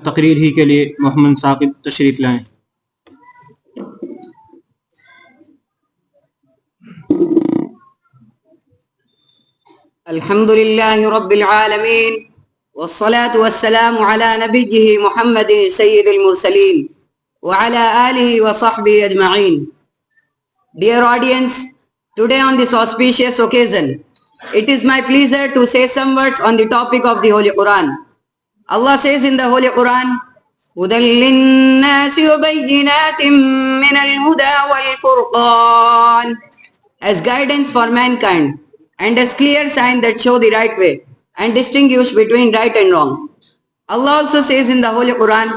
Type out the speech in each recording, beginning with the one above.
तकरीर ही के लिए मोहम्मद साकिब तशरीफ लाएं। अल्हम्दुलिल्लाहि रब्बिल आलमीन वस्सलातु वस्सलामु अला नबिय्यिहि मुहम्मदिन सय्यिदिल मुरसलीन व अला आलिहि व सहबिहि अजमईन। Dear audience, today on this auspicious occasion, it is my pleasure to say some words on the topic of the Holy Quran. Allah says in the Holy Quran, هُدًى لِلنَّاسِ وَبَيِّنَاتٍ مِّنَ الْهُدَى وَالْفُرْقَانِ, as guidance for mankind and as clear sign that show the right way and distinguish between right and wrong. Allah also says in the Holy Quran,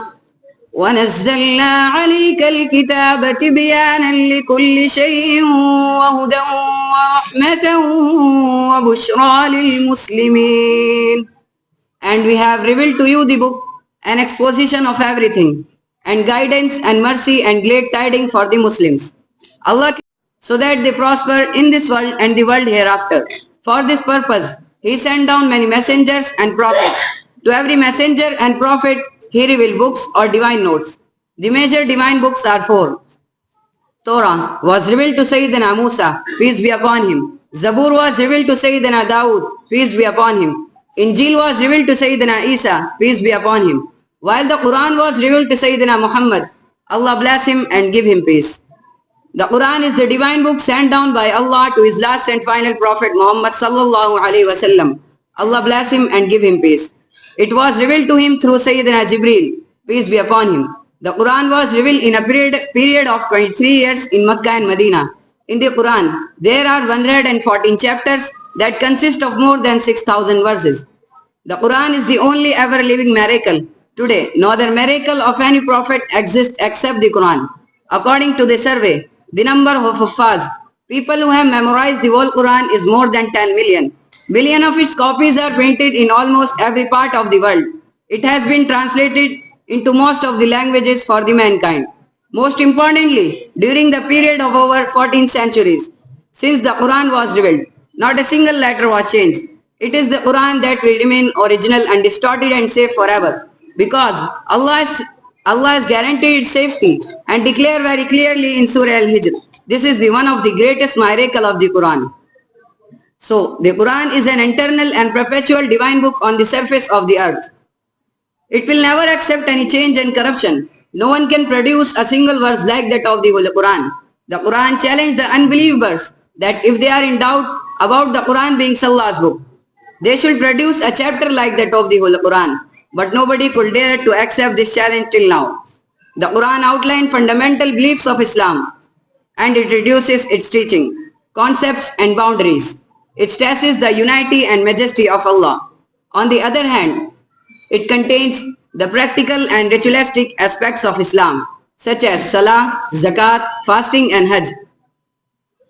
وَنَزَّلْنَا عَلَيْكَ الْكِتَابَ تِبْيَانًا لِكُلِّ شَيْءٍ وَهُدًى وَرَحْمَةً وَبُشْرَى لِلْمُسْلِمِينَ. And we have revealed to you the book, an exposition of everything, and guidance and mercy and glad tidings for the Muslims, Allah, so that they prosper in this world and the world hereafter. For this purpose, He sent down many messengers and prophets. To every messenger and prophet, He revealed books or divine notes. The major divine books are four. Torah was revealed to Sayyidina Musa, peace be upon him. Zabur was revealed to Sayyidina Dawood, peace be upon him. Injil was revealed to Sayyidina Isa, peace be upon him. While the Quran was revealed to Sayyidina Muhammad, Allah bless him and give him peace. The Quran is the divine book sent down by Allah to His last and final Prophet Muhammad sallallahu alaihi wasallam. Allah bless him and give him peace. It was revealed to him through Sayyidina Jibreel, peace be upon him. The Quran was revealed in a period of 23 years in Makkah and Medina. In the Quran, there are 114 chapters that consist of more than 6,000 verses. The Quran is the only ever living miracle. Today, no other miracle of any prophet exists except the Quran. According to the survey, the number of Huffaz, people who have memorized the whole Quran, is more than 10 million. Million of its copies are printed in almost every part of the world. It has been translated into most of the languages for the mankind. Most importantly, during the period of over 14 centuries, since the Quran was revealed, not a single letter was changed. It is the Quran that will remain original, undistorted and safe forever, because Allah has guaranteed its safety and declared very clearly in Surah Al-Hijr. This is the one of the greatest miracle of the Quran. So, the Quran is an eternal and perpetual divine book on the surface of the earth. It will never accept any change and corruption. No one can produce a single verse like that of the Holy Quran. The Quran challenged the unbelievers that if they are in doubt about the Quran being Allah's book, they should produce a chapter like that of the Holy Quran. But nobody could dare to accept this challenge till now. The Quran outlined fundamental beliefs of Islam and it reduces its teaching, concepts and boundaries. It stresses the unity and majesty of Allah. On the other hand, it contains the practical and ritualistic aspects of Islam, such as Salah, Zakat, fasting and Hajj.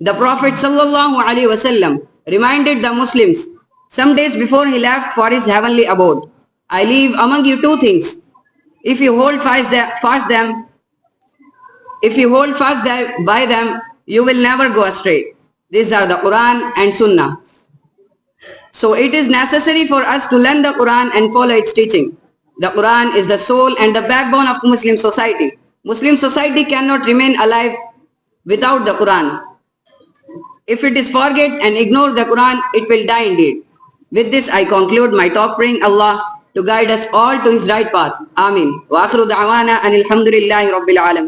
The Prophet ﷺ reminded the Muslims some days before he left for his heavenly abode, I leave among you two things. If you hold fast by them, you will never go astray. These are the Quran and Sunnah. So it is necessary for us to learn the Quran and follow its teaching. The Quran is the soul and the backbone of Muslim society. Muslim society cannot remain alive without the Quran. If it is forget and ignore the Quran, it will die indeed. With this I conclude my talk, praying Allah to guide us all to His right path. Ameen. Wa akhiru da'wana anil hamdulillahi rabbil alamin.